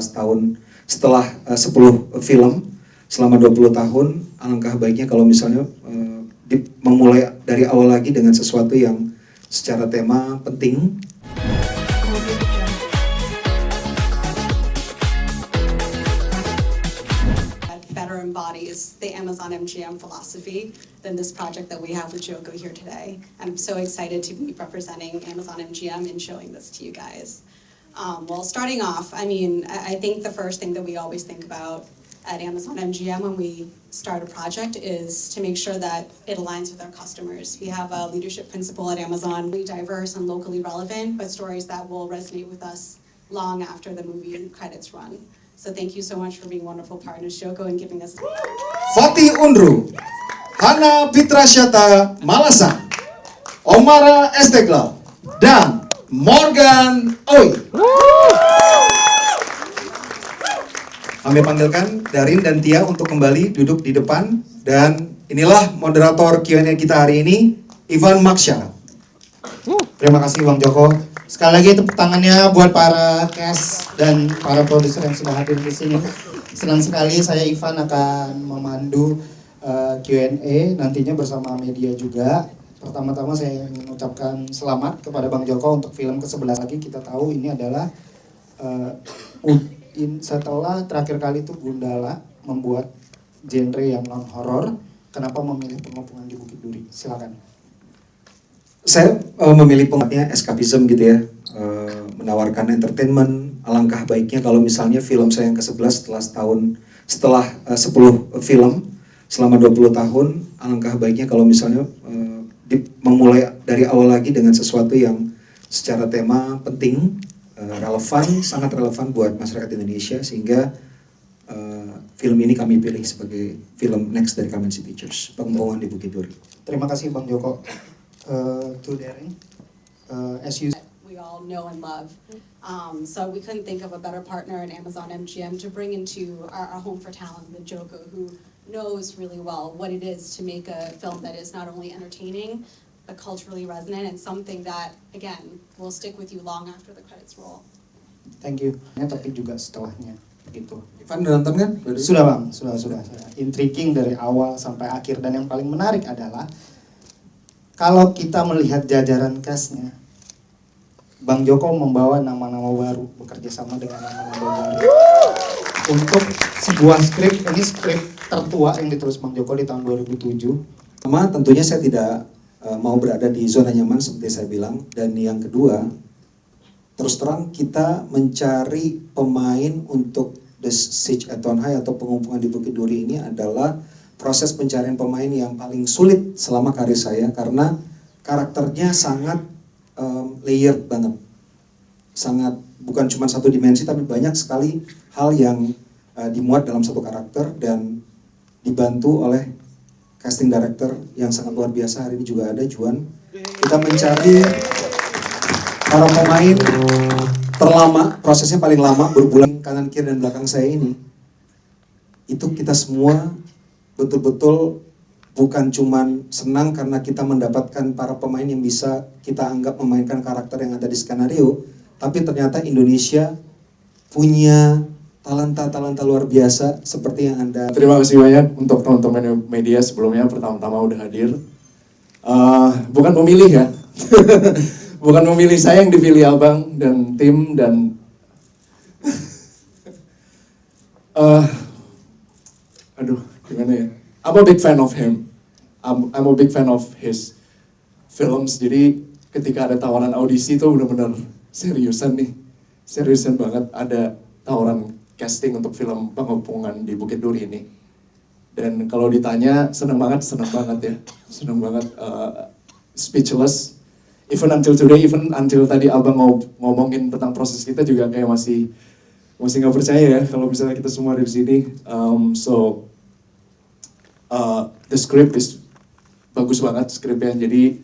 setelah 10 film selama 20 tahun, alangkah baiknya kalau misalnya memulai dari awal lagi dengan sesuatu yang secara tema penting. Better embodies the Amazon MGM philosophy than this project that we have with Joko here today. I'm so excited to be representing Amazon MGM and showing this to you guys. Well, starting off, I think the first thing that we always think about at Amazon MGM when we start a project is to make sure that it aligns with our customers. We have a leadership principle at Amazon, really diverse and locally relevant, but stories that will resonate with us long after the movie credits run. So thank you so much for being wonderful partners, Joko, and giving us. Fatih Unru, Hana Fitrasyata Malasa, Omara Esteglal, dan Morgan Oi. Kami panggilkan Darin dan Tia untuk kembali duduk di depan, dan inilah moderator Q&A kita hari ini, Ivan Maksya. Terima kasih Bang Joko. Sekali lagi tepuk tangannya buat para cast dan para produser yang sudah hadir di sini. Senang sekali saya Ivan akan memandu Q&A nantinya bersama media juga. Pertama-tama saya ingin mengucapkan selamat kepada Bang Joko untuk film ke-11 lagi. Kita tahu ini adalah setelah terakhir kali itu Gundala membuat genre yang non horor. Kenapa memilih Pengepungan di Bukit Duri? Silakan. Saya memilih pengatnya eskapism gitu ya, menawarkan entertainment. Alangkah baiknya kalau misalnya film saya yang ke-11 setelah 10 film selama 20 tahun, alangkah baiknya kalau misalnya memulai dari awal lagi dengan sesuatu yang secara tema penting, relevan, sangat relevan buat masyarakat Indonesia, sehingga film ini kami pilih sebagai film next dari Kamensi Pictures, Pengepungan di Bukit Duri. Terima kasih Bang Joko. To Daring, as you We all know and love. So we couldn't think of a better partner in Amazon MGM to bring into our home for talent with Joko, who knows really well what it is to make a film that is not only entertaining, but culturally resonant and something that, again, will stick with you long after the credits roll. Thank you. Tapi juga setelahnya, gitu. Ivan udah nonton kan? Sudah Bang, sudah. Intriguing dari awal sampai akhir, dan yang paling menarik adalah kalau kita melihat jajaran cast-nya, Bang Joko membawa nama-nama baru, bekerja sama dengan nama-nama baru untuk sebuah skrip. Ini skrip tertua yang ditulis Bang Joko di tahun 2007. Pertama, tentunya saya tidak mau berada di zona nyaman seperti saya bilang, dan yang kedua, terus terang kita mencari pemain untuk The Siege at Town High atau Pengepungan di Bukit Duri ini adalah proses pencarian pemain yang paling sulit selama karir saya, karena karakternya sangat layered banget, sangat bukan cuma satu dimensi tapi banyak sekali hal yang dimuat dalam satu karakter, dan dibantu oleh casting director yang sangat luar biasa. Hari ini juga ada Juan. Kita mencari para pemain terlama, prosesnya paling lama, berbulan kanan kiri dan belakang saya ini. Itu kita semua betul-betul bukan cuman senang karena kita mendapatkan para pemain yang bisa kita anggap memainkan karakter yang ada di skenario, tapi ternyata Indonesia punya talenta-talenta luar biasa seperti yang Anda. Terima kasih banyak untuk teman-teman media sebelumnya, pertama-tama udah hadir. Bukan memilih ya, bukan memilih, saya yang dipilih Abang dan tim, dan gimana ya? I'm a big fan of him. I'm a big fan of his films. Jadi ketika ada tawaran audisi itu benar-benar seriusan banget. Ada tawaran casting untuk film Pengepungan di Bukit Duri ini. Dan kalau ditanya seneng banget ya, speechless. Even until today, even until tadi Abang ngomongin tentang proses kita juga kayak masih nggak percaya ya kalau misalnya kita semua ada di sini. The script is bagus banget skripnya, jadi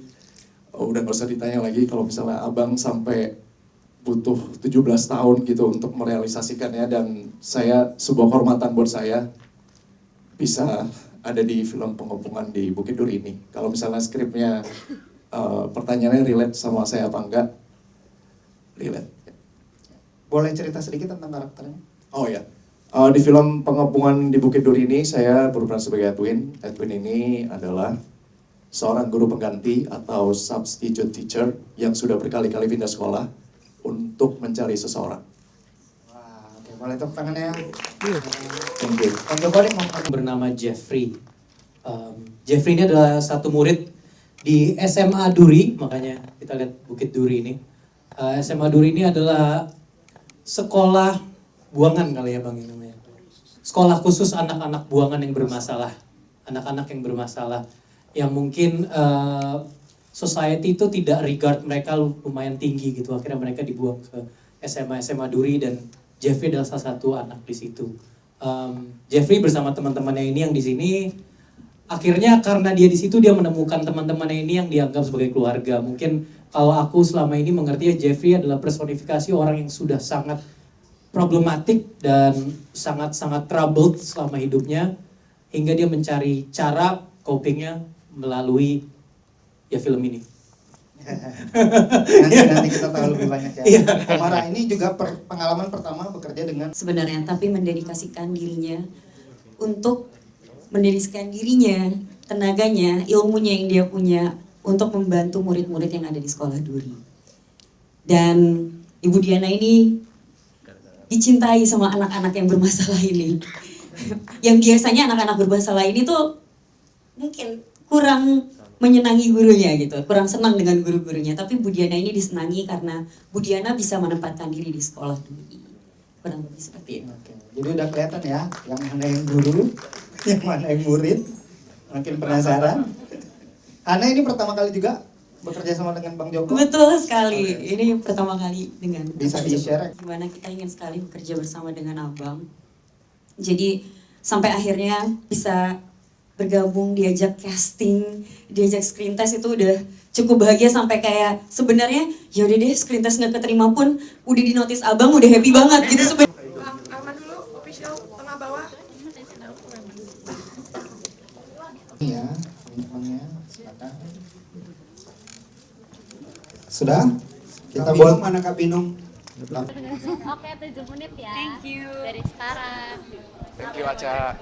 udah nggak usah ditanya lagi kalau misalnya Abang sampai butuh 17 tahun gitu untuk merealisasikannya, dan sebuah kehormatan buat saya bisa ada di film Pengepungan di Bukit Duri ini. Kalau misalnya skripnya pertanyaannya relate sama saya apa enggak? Relate. Boleh cerita sedikit tentang karakternya? Oh ya, di film Pengepungan di Bukit Duri ini saya berperan sebagai Edwin. Edwin ini adalah seorang guru pengganti atau substitute teacher yang sudah berkali-kali pindah sekolah untuk mencari seseorang. Wah, oke, boleh tepuk tangannya. Thank you. Bang Joko nih mau Bernama Jeffrey. Jeffrey ini adalah satu murid di SMA Duri, makanya kita lihat Bukit Duri ini. SMA Duri ini adalah sekolah buangan kali ya Bang ini namanya. Sekolah khusus anak-anak buangan yang bermasalah, anak-anak yang bermasalah, yang mungkin society itu tidak regard mereka lumayan tinggi gitu. Akhirnya mereka dibuang ke SMA Duri dan Jeffrey adalah salah satu anak di situ. Jeffrey bersama teman-temannya ini yang di sini, akhirnya karena dia di situ dia menemukan teman-temannya ini yang dianggap sebagai keluarga. Mungkin kalau aku selama ini mengerti ya Jeffrey adalah personifikasi orang yang sudah sangat problematik dan sangat-sangat troubled selama hidupnya, hingga dia mencari cara copingnya melalui ya film ini. nanti kita tahu lebih banyak ya. Iya. Komara ini juga pengalaman pertama bekerja dengan sebenarnya, tapi mendedikasikan dirinya untuk mendedikasikan dirinya, tenaganya, ilmunya yang dia punya untuk membantu murid-murid yang ada di sekolah Duri. Dan Ibu Diana ini dicintai sama anak-anak yang bermasalah ini. Yang biasanya anak-anak bermasalah ini tuh mungkin kurang menyenangi gurunya gitu, kurang senang dengan guru-gurunya. Tapi Bu Diana ini disenangi karena Bu Diana bisa menempatkan diri di sekolah Duri. Kurang lebih seperti itu. Oke, jadi udah kelihatan ya, yang mana yang guru, yang mana yang murid. Makin penasaran. Ana ini pertama kali juga bekerja sama dengan Bang Joko. Betul sekali, ini pertama kali dengan Bisa di-share. gimana kita ingin sekali bekerja bersama dengan Abang. Jadi sampai akhirnya bisa bergabung, diajak casting, diajak screen test itu udah cukup bahagia sampai kayak sebenarnya ya udah deh screen test nggak keterima pun udah di notice Abang udah happy banget gitu sebenarnya. Alma dulu, official tengah bawah. Iya, teman-temannya, silakan. Sudah? Kita Kak buat Binung, mana Kak Binung? Oke, 7 menit ya. Thank you. Dari sekarang. Thank you Aca.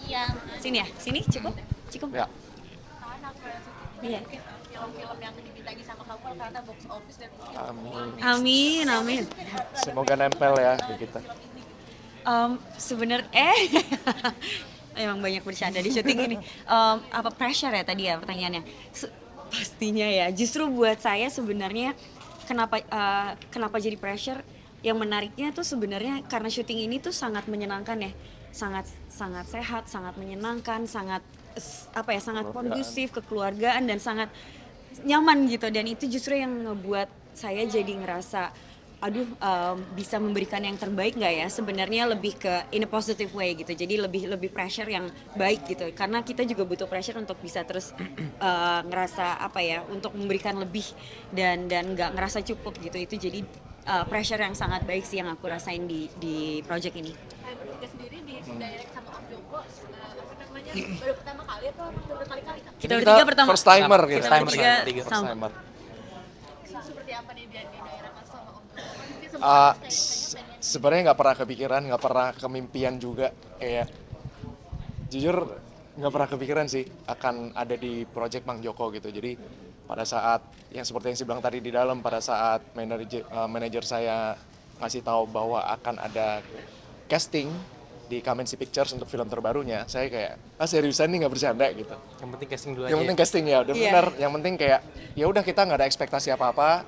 Iya. Sini ya, sini cukup, cukup. Ya. Iya. Film-film yang dibintangi sama kamu karena box office dan Amin, amin. Semoga nempel ya di kita. Sebenarnya emang banyak bercanda di syuting ini. Apa pressure ya tadi ya pertanyaannya? Pastinya ya. Justru buat saya sebenarnya kenapa jadi pressure? Yang menariknya tuh sebenarnya karena syuting ini tuh sangat menyenangkan ya, sangat sehat, sangat menyenangkan, sangat sangat kondusif, kekeluargaan dan sangat nyaman gitu. Dan itu justru yang ngebuat saya jadi ngerasa bisa memberikan yang terbaik nggak ya, sebenarnya lebih ke in a positive way gitu, jadi lebih pressure yang baik gitu, karena kita juga butuh pressure untuk bisa terus ngerasa untuk memberikan lebih dan nggak ngerasa cukup gitu. Itu jadi pressure yang sangat baik sih yang aku rasain di project ini. kita sendiri di direct sama Om Joko baru pertama kali atau udah berkali-kali? Kita bertiga pertama. First timer gitu. Kita bertiga First sama. timer. Seperti apa nih dia di daerah sama Om Joko? Mungkin Sebenarnya nggak pernah kepikiran, nggak pernah kemimpian juga, kayak jujur nggak pernah kepikiran sih akan ada di project Bang Joko gitu. Jadi pada saat yang seperti yang saya bilang tadi di dalam, pada saat manajer saya ngasih tahu bahwa akan ada casting di Kamensi Pictures untuk film terbarunya, saya kayak seriusan nih, nggak bercanda gitu. Yang penting casting dulu aja. Yang penting casting ya, udah benar. Yang penting kayak ya udah, kita nggak ada ekspektasi apa-apa,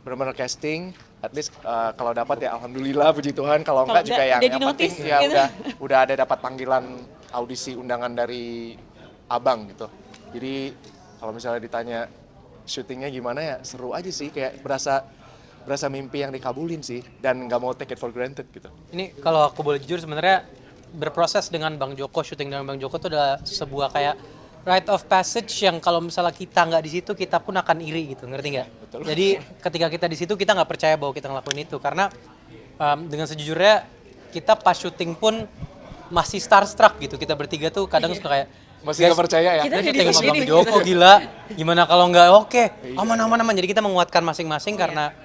benar-benar casting. At least kalau dapat ya alhamdulillah, puji Tuhan. Kalau enggak juga yang penting ya gitu. udah ada dapat panggilan audisi undangan dari Abang gitu. Jadi kalau misalnya ditanya syutingnya gimana, ya seru aja sih, kayak berasa mimpi yang dikabulin sih, dan nggak mau take it for granted gitu. Ini kalau aku boleh jujur, sebenarnya berproses dengan Bang Joko, syuting dengan Bang Joko itu adalah sebuah kayak rite of passage yang kalau misalnya kita nggak di situ, kita pun akan iri gitu, ngerti nggak? Betul. Jadi ketika kita di situ, kita nggak percaya bahwa kita ngelakuin itu, karena dengan sejujurnya kita pas syuting pun masih starstruck gitu. Kita bertiga tuh kadang suka kayak Masih nggak percaya ya? Kita syuting sama Bang Joko, gila. Gimana kalau nggak oke? Aman. Jadi kita menguatkan masing-masing karena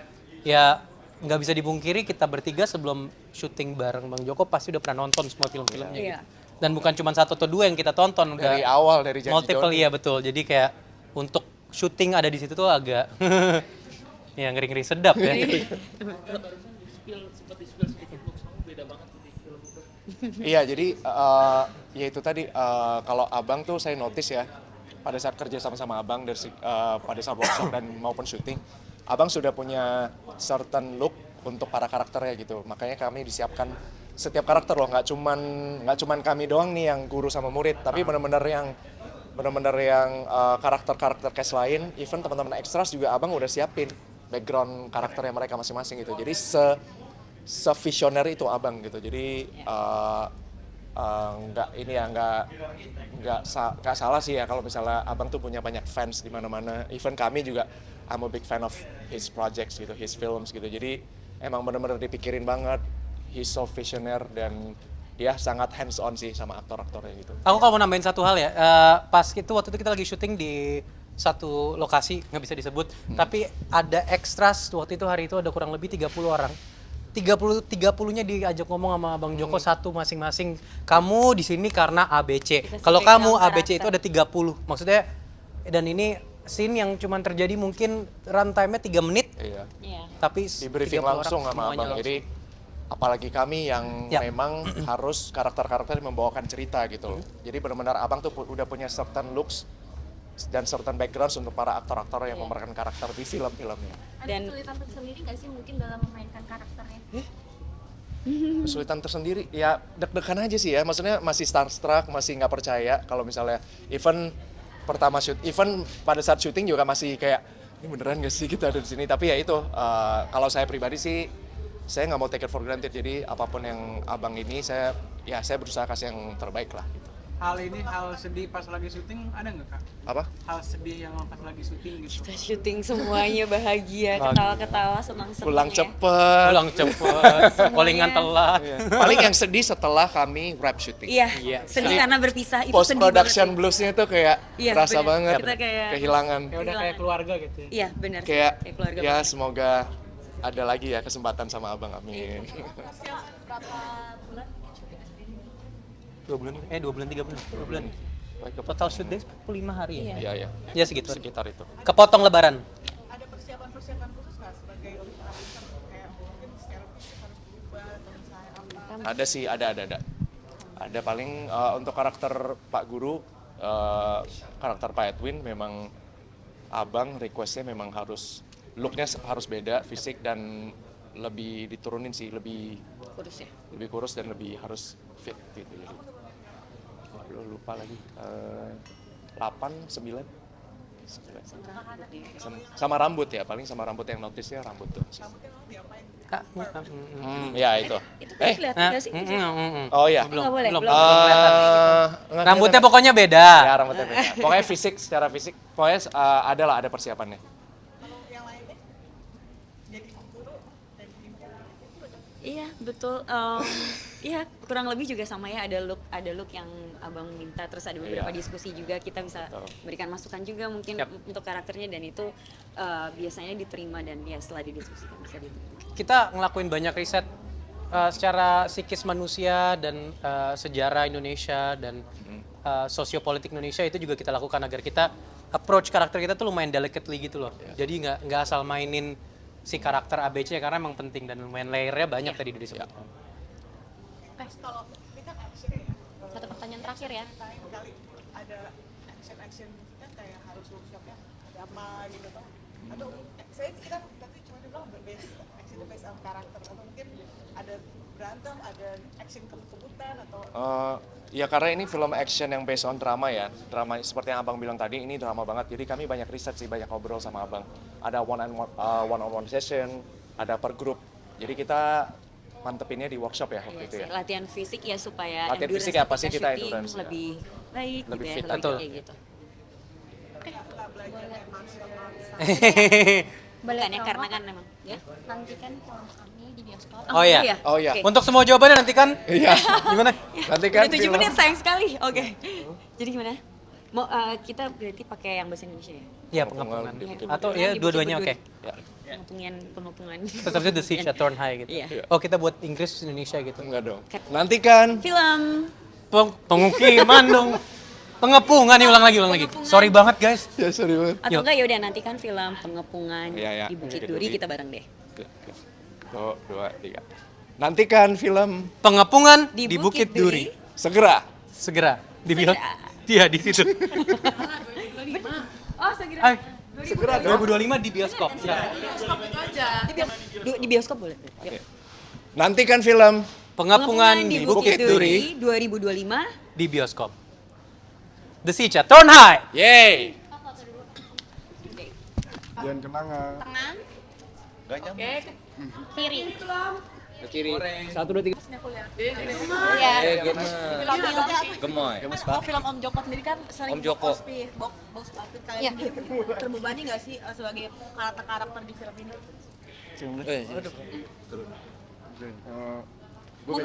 ya nggak bisa dipungkiri kita bertiga sebelum syuting bareng Bang Joko pasti udah pernah nonton semua film-filmnya Iya. gitu. Dan bukan cuma satu atau dua yang kita tonton, udah Dari awal, dari Janji multiple, Joni. iya betul. Jadi kayak untuk syuting ada di situ tuh agak ya ngeri-ngeri sedap ya. Iya, jadi ya itu tadi kalau Abang tuh saya notice ya pada saat kerja sama-sama Abang pada saat workshop dan maupun syuting, Abang sudah punya certain look untuk para karakternya gitu. Makanya kami disiapkan setiap karakter loh, nggak cuman kami doang nih yang guru sama murid, tapi benar-benar yang karakter-karakter cast lain, even teman-teman ekstras juga Abang udah siapin background karakternya mereka masing-masing gitu. Jadi se-visioner itu Abang gitu. Jadi nggak salah sih ya kalau misalnya Abang tuh punya banyak fans di mana-mana. Even kami juga, I'm a big fan of his projects gitu, his films gitu. Jadi emang benar-benar dipikirin banget. He's so visioner dan dia sangat hands on sih sama aktor-aktornya gitu. Aku kalau mau nambahin satu hal ya, pas itu waktu itu kita lagi syuting di satu lokasi, nggak bisa disebut, tapi ada ekstras waktu itu hari itu ada kurang lebih 30 orang. 30-nya diajak ngomong sama Bang Joko satu masing-masing. Kamu di sini karena ABC. Kita Kalau sebagai kamu karakter. ABC itu ada 30. Maksudnya dan ini scene yang cuma terjadi mungkin runtime-nya 3 menit, Iya. Iya. tapi Di briefing 30 langsung orang sama semuanya Abang. langsung. Jadi apalagi kami yang Ya. memang harus karakter-karakter yang membawakan cerita gitu loh. Jadi benar-benar Abang tuh udah punya certain looks dan certain backgrounds untuk para aktor-aktor yang memerankan karakter di film-filmnya. Ada Dan- kesulitan tersendiri nggak sih mungkin dalam memainkan karakternya? Kesulitan tersendiri ya deg-degan aja sih ya, maksudnya masih starstruck, masih nggak percaya kalau misalnya even pada saat syuting juga masih kayak ini beneran gak sih kita ada di sini, tapi ya itu kalau saya pribadi sih saya nggak mau take it for granted, jadi apapun yang Abang ini saya berusaha kasih yang terbaik lah gitu. Hal sedih pas lagi syuting ada nggak kak? Apa? Hal sedih yang pas lagi syuting gitu. Kita syuting semuanya bahagia, ketawa-ketawa, senang-senang Pulang ya. cepet. Pulang cepet, callingan telat. Iya. Paling yang sedih setelah kami wrap syuting. Iya, sedih karena berpisah itu Post sedih banget production sih. bluesnya tuh kayak Iya, kerasa bener. banget, Kita kayak- kehilangan. Ya udah kayak keluarga gitu ya. Iya, benar. Kayak keluarga ya banget. semoga ada lagi ya kesempatan sama Abang, amin. Berapa bulan syuting sendiri? 2 bulan 3 bulan. 2 bulan. Total shoot days 45 hari ya. Iya, iya. Ya segitu. Sekitar itu. Kepotong lebaran. Ada persiapan khusus nggak sebagai artis kayak mungkin secara fisik harus berubah atau misalnya apa? Ada sih, ada. Ada paling untuk karakter Pak Guru, karakter Pak Edwin memang Abang requestnya memang looknya harus beda, fisik dan lebih diturunin sih, lebih Kurus ya. kurus dan lebih harus fit gitu. Jadi, waduh lupa lagi. 8, 9. Sama rambut ya, paling sama rambut yang notice-nya rambut tuh. Ya itu. Itu kan kelihatan nggak sih? Oh iya. Nggak boleh. belum. Nggak Rambutnya kelihatan. pokoknya beda. Ya rambutnya beda. Pokoknya secara fisik, pokoknya ada persiapannya. Kalau yang lainnya jadi guru dan jadi Iya, betul. Iya, kurang lebih juga sama ya, ada look yang Abang minta, terus ada beberapa Iya. diskusi juga, kita bisa berikan masukan juga mungkin untuk karakternya, dan itu biasanya diterima, dan ya setelah didiskusikan bisa diterima. Kita ngelakuin banyak riset secara psikis manusia dan sejarah Indonesia dan sosiopolitik Indonesia, itu juga kita lakukan agar kita approach karakter kita tuh lumayan delicately gitu loh. Jadi nggak asal mainin si karakter ABC karena emang penting dan lumayan layernya banyak tadi udah disebut. kalau ini kan action ya. Satu pertanyaan terakhir ya. Lain kali ada action kan kayak harus workshopnya ada apa gitu kan. Atau kita tadi cuma bilang action based on karakter, atau mungkin ada berantem, ada action kebut-kebutan atau Ya karena ini film action yang based on drama ya. Drama seperti yang Abang bilang tadi, ini drama banget. Jadi kami banyak riset sih, banyak ngobrol sama Abang. Ada one on one session, ada per grup. Jadi kita mantepinnya di workshop ya waktu Iya itu sih, ya. latihan fisik ya supaya Latihan endurance fisik ya, pasti ketika kita syuting endurance ya. lebih baik Lebih gitu fit, ya, lebih betul. kayak gitu. Boleh Bukannya karena kan memang ya. nantikan film kami di bioskop. Oh iya. Oh iya. Oke. Untuk semua jawabannya nanti kan Iya. gimana? Nanti kan Udah 7 film- menit sayang sekali. Oke. Jadi gimana? Kita berarti pakai yang bahasa Indonesia ya? Iya, Pengepungan. pengepungan. Iya, Atau pengepungan ya di dua-duanya oke. Bukit Ya, pengepungan. Terus habis itu The Siege at Thornhigh gitu. Iya. Oh, kita buat Inggris Indonesia gitu. enggak dong. Nantikan Film Pengukiman dong. Pengepungan nih, ulang lagi. Pengepungan. Sorry banget guys. ya sorry banget. atau Yuk. enggak ya udah nantikan film pengepungan Iya, iya. di Bukit Bukit Duri Duri. kita bareng deh. 2, 3. Nantikan film Pengepungan Di di Bukit Bukit Duri. segera. Segera di Segera. Iya, di situ. Oh segera. Ay, segera 2025 di bioskop. Ya. Di bioskop boleh. Yuk. Nantikan film Pengepungan di Bukit Duri 2025. di bioskop. The Siege at Thornhigh. Yeay. Jangan kenangan. Tengah. Gak nyambung. Kiri. Kiri. 1, 2, 3. Iya. Gemoy. Oh, film Om Joko sendiri kan sering Om Joko. box outfit Iya. kalian terbebani nggak sih sebagai karakter di film ini? Gue